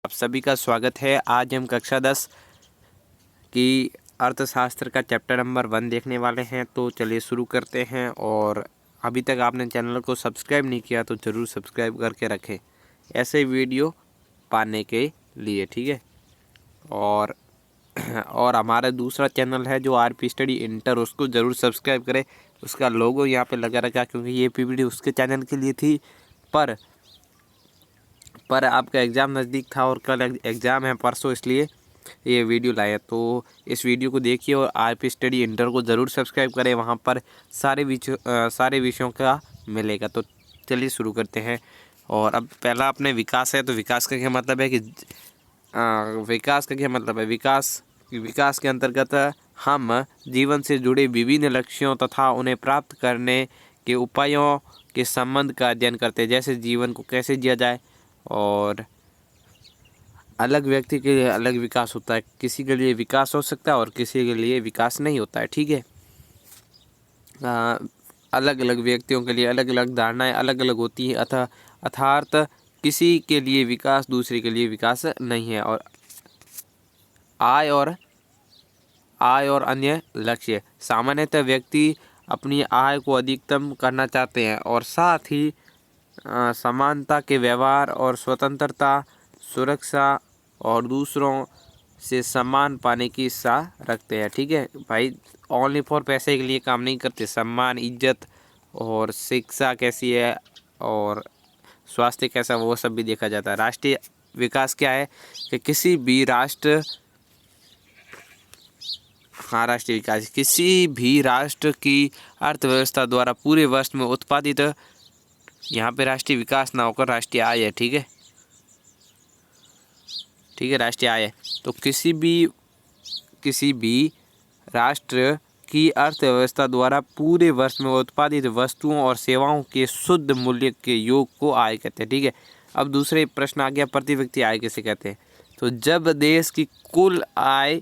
आप सभी का स्वागत है। आज हम कक्षा 10 की अर्थशास्त्र का चैप्टर नंबर 1 देखने वाले हैं। तो चलिए शुरू करते हैं। और अभी तक आपने चैनल को सब्सक्राइब नहीं किया तो ज़रूर सब्सक्राइब करके रखें ऐसे वीडियो पाने के लिए, ठीक है। और हमारा दूसरा चैनल है जो आरपी स्टडी इंटर, उसको ज़रूर सब्सक्राइब करें। उसका लोगो यहाँ पे लगा रखा क्योंकि ये पीपीटी उसके चैनल के लिए थी, पर आपका एग्ज़ाम नज़दीक था और कल एग्ज़ाम है परसों, इसलिए ये वीडियो लाया। तो इस वीडियो को देखिए और आरपी स्टडी इंटर को ज़रूर सब्सक्राइब करें, वहाँ पर सारे विषयों का मिलेगा। तो चलिए शुरू करते हैं। और अब पहला अपने विकास है। तो विकास का क्या मतलब है कि विकास के अंतर्गत हम जीवन से जुड़े विभिन्न लक्ष्यों तथा उन्हें प्राप्त करने के उपायों के संबंध का अध्ययन करते हैं। जैसे जीवन को कैसे जिया जाए, और अलग व्यक्ति के लिए अलग विकास होता है। किसी के लिए विकास हो सकता है और किसी के लिए विकास नहीं होता है, ठीक है। अलग अलग व्यक्तियों के लिए अलग अलग धारणाएं अलग अलग होती हैं। अर्थात किसी के लिए विकास दूसरे के लिए विकास नहीं है। और आय और अन्य लक्ष्य। सामान्यतः व्यक्ति अपनी आय को अधिकतम करना चाहते हैं और साथ ही समानता के व्यवहार और स्वतंत्रता, सुरक्षा और दूसरों से सम्मान पाने की इच्छा रखते हैं, ठीक है भाई। ओनली फॉर पैसे के लिए काम नहीं करते। सम्मान, इज्जत और शिक्षा कैसी है और स्वास्थ्य कैसा, वो सब भी देखा जाता है। राष्ट्रीय विकास क्या है कि किसी भी राष्ट्र की अर्थव्यवस्था द्वारा पूरे वर्ष में उत्पादित, यहाँ पे राष्ट्रीय विकास ना होकर राष्ट्रीय आय है, ठीक है, राष्ट्रीय आय है। तो किसी भी राष्ट्र की अर्थव्यवस्था द्वारा पूरे वर्ष में उत्पादित वस्तुओं और सेवाओं के शुद्ध मूल्य के योग को आय कहते हैं, ठीक है। अब दूसरे प्रश्न आ गया, प्रति व्यक्ति आय किसे कहते हैं। तो जब देश की कुल आय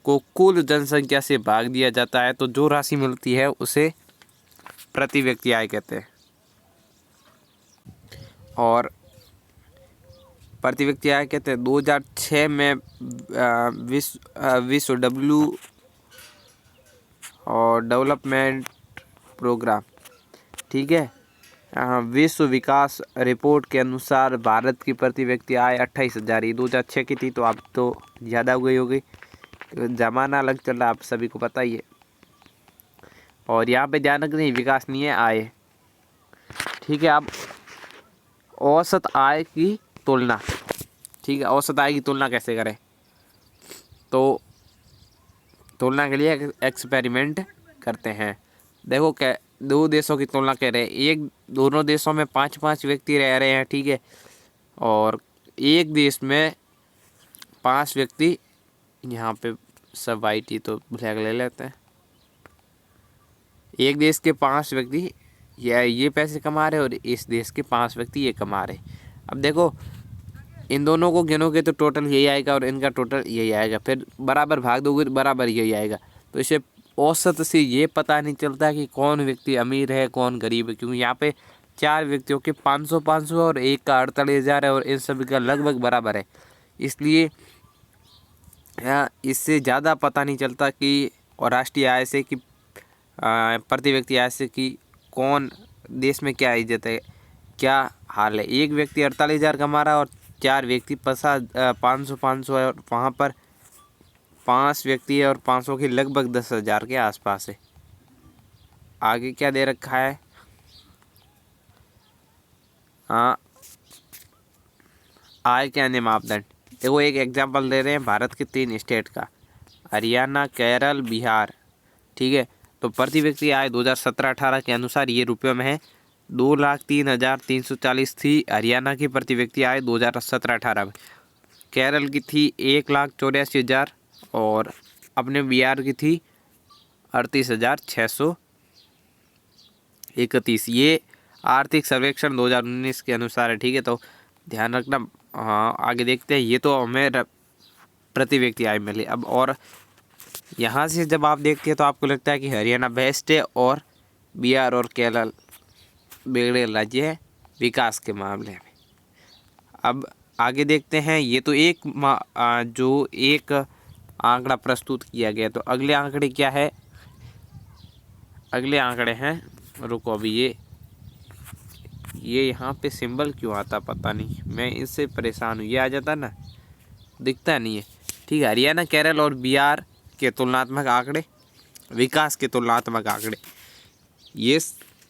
को कुल जनसंख्या से भाग दिया जाता है तो जो राशि मिलती है उसे प्रति व्यक्ति आय कहते हैं। और प्रति व्यक्ति आय कहते हैं 2006 में विश्व और डेवलपमेंट प्रोग्राम, ठीक है, विश्व विकास रिपोर्ट के अनुसार भारत की प्रति व्यक्ति आय 28,000 ही 2006 की थी। तो अब तो ज़्यादा हो गई होगी, ज़माना अलग चल रहा है, आप सभी को पता ही है। और यहाँ पे ध्यान रखना, विकास नहीं है, आय, ठीक है। अब औसत आय की तुलना, ठीक है, औसत आय की तुलना कैसे करें। तो तुलना के लिए एक्सपेरिमेंट करते हैं। देखो क्या, दो देशों की तुलना कर रहे हैं। दोनों देशों में 5-5 व्यक्ति रह रहे हैं, ठीक है, और एक देश में 5 व्यक्ति, यहाँ पे सब वाइट ही तो ब्लैक ले लेते हैं। एक देश के 5 व्यक्ति ये पैसे कमा रहे और इस देश के 5 व्यक्ति ये कमा रहे। अब देखो, इन दोनों को गिनोगे तो टोटल यही आएगा और इनका टोटल यही आएगा, फिर बराबर भाग दोगे बराबर यही आएगा। तो इसे औसत से ये पता नहीं चलता कि कौन व्यक्ति अमीर है कौन गरीब है, क्योंकि यहाँ पे 4 व्यक्तियों के 500 और एक का 48,000 है और इन सभी का लगभग बराबर है। इसलिए इससे ज़्यादा पता नहीं चलता कि, और राष्ट्रीय आय से कि प्रति व्यक्ति आय से कि कौन देश में क्या इज्जत है, क्या हाल है। एक व्यक्ति 48,000 कमा रहा है और 4 व्यक्ति 500 है, और वहाँ पर 5 व्यक्ति है और 500 के लगभग 10,000 के आसपास है। आगे क्या दे रखा है, आय के अन्य मापदंड। देखो एक एग्जांपल दे रहे हैं भारत के 3 स्टेट का, हरियाणा, केरल, बिहार, ठीक है। तो प्रति व्यक्ति आय 2017-18 के अनुसार ये रुपये में है 2,03,340 थी हरियाणा की प्रति व्यक्ति आय 2017-18 में। केरल की थी 1,84,000 और अपने बिहार की थी 38,631। ये आर्थिक सर्वेक्षण 2019 के अनुसार है, ठीक है। तो ध्यान रखना। हाँ, आगे देखते हैं। ये तो हमें प्रति व्यक्ति आय मिली। अब और यहाँ से जब आप देखते हैं तो आपको लगता है कि हरियाणा बेस्ट है और बिहार और केरल बिगड़े राज्य है विकास के मामले में। अब आगे देखते हैं। ये तो जो एक आंकड़ा प्रस्तुत किया गया, तो अगले आंकड़े क्या है? अगले आंकड़े हैं, रुको अभी ये यहाँ पे सिंबल क्यों आता पता नहीं, मैं इससे परेशान हूँ। ये आ जाता ना, दिखता नहीं है। ठीक है, हरियाणा, केरल और बिहार के तुलनात्मक आंकड़े, विकास के तुलनात्मक आंकड़े। ये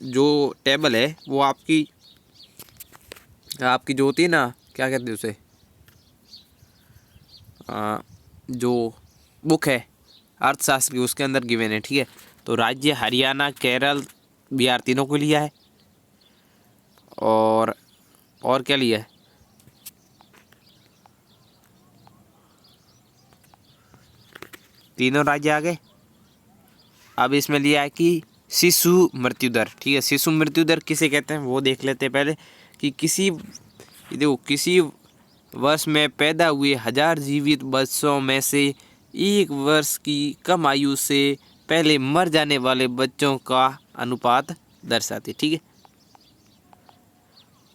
जो टेबल है वो आपकी जो होती है ना, क्या कहते हैं उसे, जो बुक है अर्थशास्त्र की, उसके अंदर गिवन है। ठीक है, तो राज्य हरियाणा, केरल, बिहार तीनों को लिया है। और क्या लिया है? तीनों राज्य आ गए। अब इसमें लिया है कि शिशु मृत्यु दर। ठीक है, शिशु मृत्यु दर किसे कहते हैं वो देख लेते हैं पहले। कि किसी वर्ष में पैदा हुए 1000 जीवित बच्चों में से 1 वर्ष की कम आयु से पहले मर जाने वाले बच्चों का अनुपात दर्शाती। ठीक है,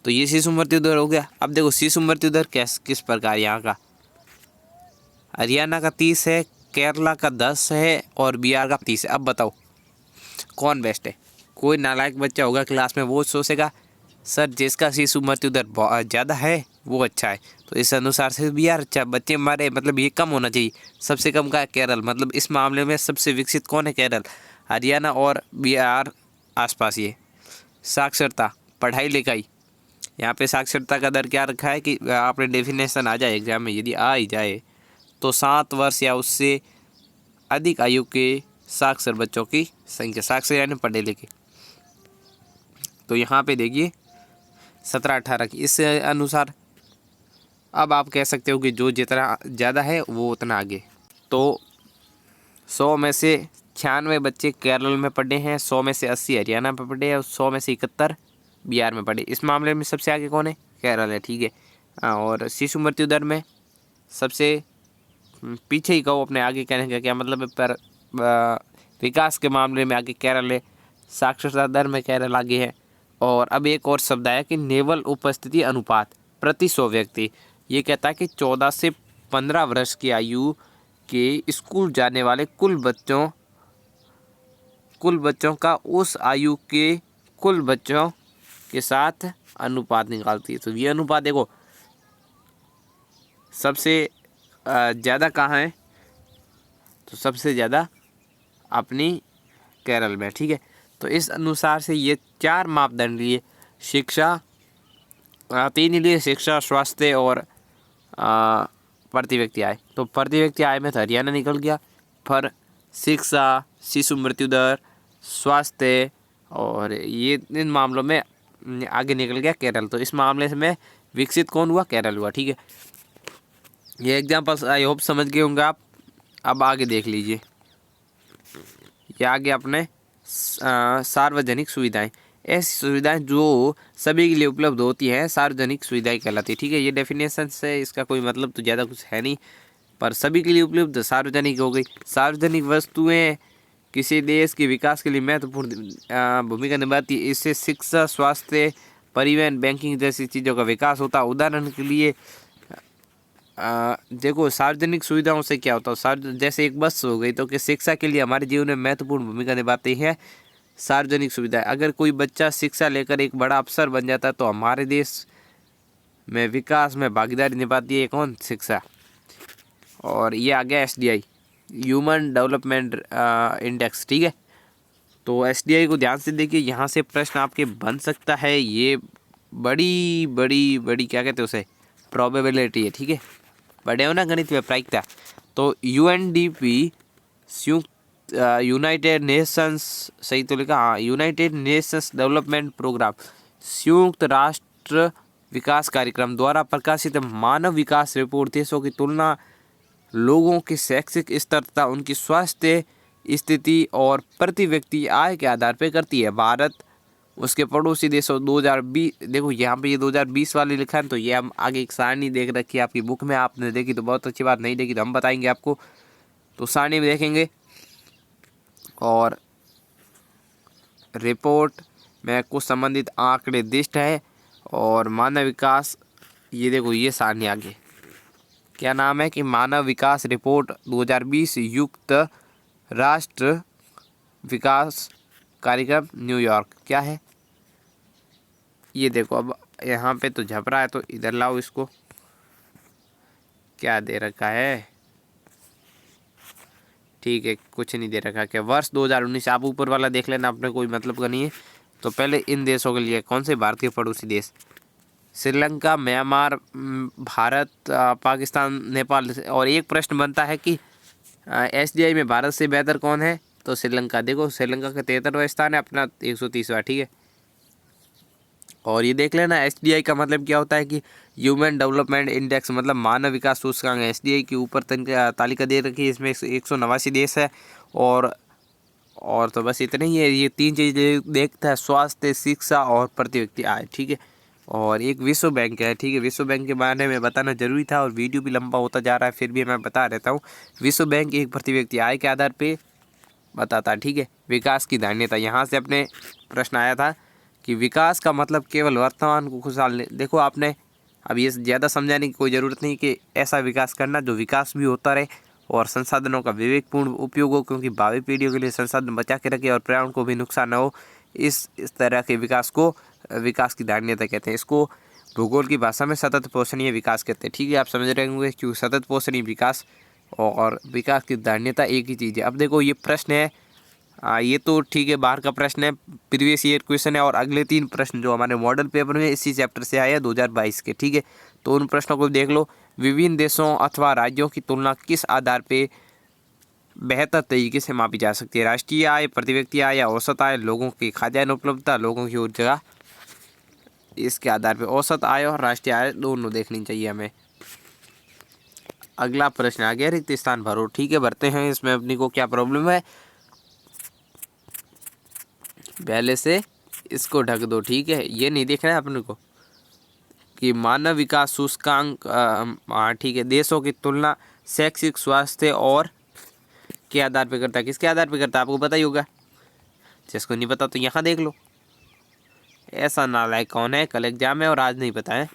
तो ये शिशु मृत्यु दर हो गया। अब देखो शिशु मृत्यु दर किस प्रकार, यहाँ का हरियाणा का 30 है, केरला का 10 है और बिहार का 30 है। अब बताओ कौन बेस्ट है? कोई नालायक बच्चा होगा क्लास में, वो सोचेगा सर जिसका शिशु मृत्यु दर बहुत ज़्यादा है वो अच्छा है, तो इस अनुसार से बिहार अच्छा। बच्चे मारे मतलब ये कम होना चाहिए। सबसे कम का है केरल, मतलब इस मामले में सबसे विकसित कौन है? केरल। हरियाणा और बिहार आसपास। ये साक्षरता, पढ़ाई लिखाई, यहाँ पे साक्षरता का दर क्या रखा है कि आपने डेफिनेशन आ जाए एग्जाम में, यदि आ ही जाए तो 7 वर्ष या उससे अधिक आयु के साक्षर बच्चों की संख्या, साक्षर यानी पढ़े लिखे। तो यहाँ पे देखिए 17-18 की, इस अनुसार अब आप कह सकते हो कि जो जितना ज़्यादा है वो उतना आगे। तो 100 में से 96 बच्चे केरल में पढ़े हैं, 100 में से 80 हरियाणा में पढ़े हैं और 100 में से 71 बिहार में पढ़े। इस मामले में सबसे आगे कौन है? केरल है। ठीक है, और शिशु मृत्यु दर में सबसे पीछे ही कहो, अपने आगे कहने का क्या मतलब है, पर विकास के मामले में आगे केरल है, साक्षरता दर में केरल आगे है। और अब एक और शब्द आया कि नेवल उपस्थिति अनुपात प्रति 100 व्यक्ति। ये कहता है कि 14 से 15 वर्ष की आयु के स्कूल जाने वाले कुल बच्चों का उस आयु के कुल बच्चों के साथ अनुपात निकालती है। तो ये अनुपात देखो सबसे ज़्यादा कहाँ है? तो सबसे ज़्यादा अपनी केरल में। ठीक है, तो इस अनुसार से ये 4 मापदंड लिए, शिक्षा 3 लिए, शिक्षा, स्वास्थ्य और प्रति व्यक्ति आय। तो प्रति व्यक्ति आय में तो हरियाणा निकल गया, पर शिक्षा, शिशु मृत्यु दर, स्वास्थ्य और ये इन मामलों में आगे निकल गया केरल। तो इस मामले में विकसित कौन हुआ? केरल हुआ। ठीक है, ये एग्जाम्पल्स आई होप समझ गए होंगे आप। अब आगे देख लीजिए, ये आगे अपने सार्वजनिक सुविधाएं, ऐसी सुविधाएं जो सभी के लिए उपलब्ध होती हैं सार्वजनिक सुविधाएं कहलाती है। ठीक है, ये डेफिनेशन से इसका कोई मतलब तो ज़्यादा कुछ है नहीं, पर सभी के लिए उपलब्ध सार्वजनिक हो गई। सार्वजनिक वस्तुएं किसी देश के विकास के लिए महत्वपूर्ण भूमिका निभाती है। इससे शिक्षा, स्वास्थ्य, परिवहन, बैंकिंग जैसी चीज़ों का विकास होता है। उदाहरण के लिए देखो सार्वजनिक सुविधाओं से क्या होता है, जैसे एक बस हो गई, तो कि शिक्षा के लिए हमारे जीवन में महत्वपूर्ण भूमिका निभाती है सार्वजनिक सुविधाएं। अगर कोई बच्चा शिक्षा लेकर एक बड़ा अफसर बन जाता है तो हमारे देश में विकास में भागीदारी निभाती है कौन? शिक्षा। और ये आ गया SDI, ह्यूमन डेवलपमेंट इंडेक्स। ठीक है, तो SDI को ध्यान से देखिए, यहाँ से प्रश्न आपके बन सकता है। ये बड़ी बड़ी बड़ी क्या कहते हैं उसे, प्रोबेबिलिटी है। ठीक है, पढ़े हो ना गणित में प्रायिकता। तो UNDP यूनाइटेड नेशंस, सही तो लिखा, हाँ, यूनाइटेड नेशंस डेवलपमेंट प्रोग्राम, संयुक्त राष्ट्र विकास कार्यक्रम द्वारा प्रकाशित मानव विकास रिपोर्ट देशों की तुलना लोगों के शैक्षिक स्तर तथा उनकी स्वास्थ्य स्थिति और प्रति व्यक्ति आय के आधार पर करती है। भारत उसके पड़ोसी देशों 2020, देखो यहाँ पे ये 2020 वाले लिखा है, तो ये हम आगे एक सारणी देख रखी है आपकी बुक में, आपने देखी तो बहुत अच्छी बात, नहीं देखी तो हम बताएंगे आपको। तो सारणी में देखेंगे और रिपोर्ट में कुछ संबंधित आंकड़े दिष्ट है और मानव विकास ये देखो ये सामने आगे क्या नाम है कि मानव विकास रिपोर्ट 2020 युक्त राष्ट्र विकास कार्यक्रम न्यूयॉर्क क्या है। ये देखो अब यहाँ पे तो झप रहा है, तो इधर लाओ इसको। क्या दे रखा है, ठीक है कुछ नहीं दे रखा। क्या वर्ष 2019, आप ऊपर वाला देख लेना, अपने कोई मतलब का नहीं है। तो पहले इन देशों के लिए कौन से भारत के पड़ोसी देश, श्रीलंका, म्यांमार, भारत, पाकिस्तान, नेपाल। और एक प्रश्न बनता है कि SDI में भारत से बेहतर कौन है, तो श्रीलंका। देखो श्रीलंका का 73वां स्थान है, अपना 130वां, ठीक है। और ये देख लेना SDI का मतलब क्या होता है कि ह्यूमन डेवलपमेंट इंडेक्स, मतलब मानव विकास सूचकांक। SDI के ऊपर तालिका दे रखी है, इसमें 189 देश है। और तो बस इतने ही है। ये 3 चीज़ देखता है, स्वास्थ्य, शिक्षा और प्रति व्यक्ति आय, ठीक है। और एक विश्व बैंक है, ठीक है। विश्व बैंक के बारे में बताना जरूरी था और वीडियो भी लंबा होता जा रहा है, फिर भी मैं बता देता हूँ। विश्व बैंक एक प्रति व्यक्ति आय के आधार पे बताता है, ठीक है। विकास की धारणीयता, यहाँ से अपने प्रश्न आया था कि विकास का मतलब केवल वर्तमान को खुशहाल। देखो आपने अब ये ज़्यादा समझाने की कोई ज़रूरत नहीं कि ऐसा विकास करना जो विकास भी होता रहे और संसाधनों का विवेकपूर्ण उपयोग हो, क्योंकि भावी पीढ़ियों के लिए संसाधन बचा के रखे और पर्यावरण को भी नुकसान न हो। इस तरह के विकास को विकास की धारणीयता कहते हैं। इसको भूगोल की भाषा में सतत पोषणीय विकास कहते हैं, ठीक है। आप समझ रहे होंगे क्यों सतत पोषणीय विकास और विकास की धारणीयता एक ही चीज़ है। अब देखो ये प्रश्न है, ये तो ठीक है बाहर का प्रश्न है, प्रीवियस ईयर क्वेश्चन है। और अगले 3 प्रश्न जो हमारे मॉडल पेपर में इसी चैप्टर से आए हैं 2022 के, ठीक है। तो उन प्रश्नों को देख लो। विभिन्न देशों अथवा राज्यों की तुलना किस आधार पे बेहतर तरीके से मापी जा सकती है। राष्ट्रीय आय, प्रति व्यक्ति आय या औसत आय, लोगों की खाद्यान्न उपलब्धता, लोगों की ऊर्जा। इसके आधार पे औसत आय और राष्ट्रीय आय दोनों देखनी चाहिए हमें। अगला प्रश्न आ गया, रिक्त स्थान भरो, ठीक है। भरते हैं, इसमें अपनी को क्या प्रॉब्लम है, पहले से इसको ढक दो, ठीक है। ये नहीं देखना है अपने को कि मानव विकास सूचकांक, ठीक है, देशों की तुलना शैक्षिक, स्वास्थ्य और के आधार पे करता है। किसके आधार पे करता है आपको पता ही होगा, जिसको नहीं पता तो यहाँ देख लो। ऐसा नालायक कौन है, कल एग्जाम है और आज नहीं पता है।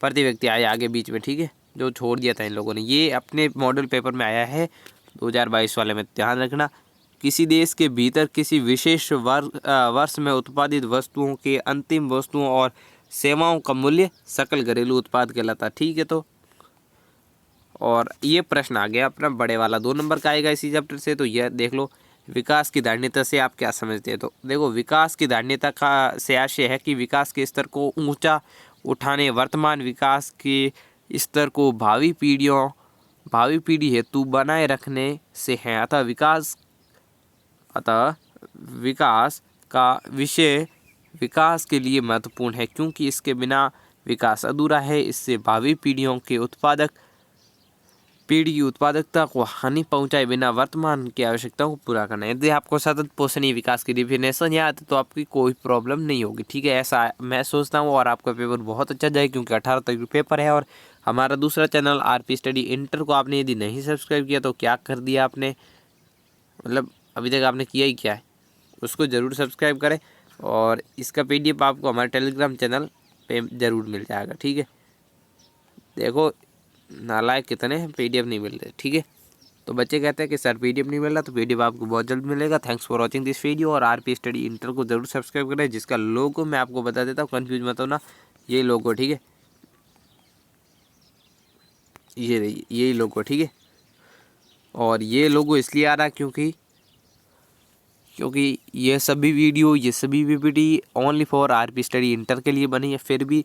प्रति व्यक्ति आया आगे बीच में, ठीक है, जो छोड़ दिया था इन लोगों ने। ये अपने मॉडल पेपर में आया है 2022 वाले में, ध्यान रखना। किसी देश के भीतर किसी विशेष वर्ष में उत्पादित वस्तुओं के अंतिम वस्तुओं और सेवाओं का मूल्य सकल घरेलू उत्पाद कहलाता, ठीक है। तो और ये प्रश्न आ गया अपना बड़े वाला, 2 नंबर का आएगा इसी चैप्टर से। तो यह देख लो, विकास की धारणीयता से आप क्या समझते हैं। तो देखो विकास की धारणीयता का से आशय है कि विकास के स्तर को ऊंचा उठाने, वर्तमान विकास के स्तर को भावी पीढ़ी हेतु बनाए रखने से है। अतः विकास का विषय विकास के लिए महत्वपूर्ण है, क्योंकि इसके बिना विकास अधूरा है। इससे भावी पीढ़ियों के पीढ़ी की उत्पादकता को हानि पहुंचाए बिना वर्तमान की आवश्यकताओं को पूरा करना है। यदि आपको सतत पोषणीय विकास की डिफिनेशन याद है तो आपकी कोई प्रॉब्लम नहीं होगी, ठीक है। ऐसा मैं सोचता हूँ और आपका पेपर बहुत अच्छा जाए, क्योंकि 18 तारीख पेपर है। और हमारा दूसरा चैनल RP स्टडी इंटर को आपने यदि नहीं सब्सक्राइब किया तो क्या कर दिया आपने, मतलब अभी तक आपने किया ही क्या है, उसको ज़रूर सब्सक्राइब करें। और इसका PDF आपको हमारे टेलीग्राम चैनल पे ज़रूर मिल जाएगा, ठीक है। देखो नालायक कितने हैं, PDF नहीं मिल रहे, ठीक है। तो बच्चे कहते हैं कि सर PDF नहीं मिल रहा, तो PDF आपको बहुत जल्द मिलेगा। Thanks for watching this video. और RP स्टडी इंटर को जरूर सब्सक्राइब करें, जिसका लोगो मैं आपको बता देता हूँ, कंफ्यूज मत होना। ये लोगो, ठीक है, यही लोगो, ठीक है। और ये लोगो इसलिए आ रहा है क्योंकि ये सभी वीडियो, ये सभी PPT only for RP study inter के लिए बनी है। फिर भी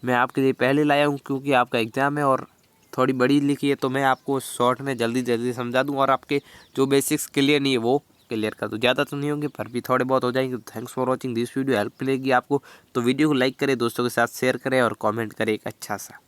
मैं आपके लिए पहले लाया हूँ, क्योंकि आपका एग्ज़ाम है और थोड़ी बड़ी लिखी है, तो मैं आपको शॉर्ट में जल्दी समझा दूँ और आपके जो बेसिक्स क्लियर नहीं है वो क्लियर कर दूँ। ज़्यादा तो नहीं होंगे पर भी थोड़े बहुत हो जाएंगे। Thanks for watching this video. Help मिलेगी आपको तो वीडियो को लाइक करें, दोस्तों के साथ शेयर करें और कमेंट करें एक अच्छा सा।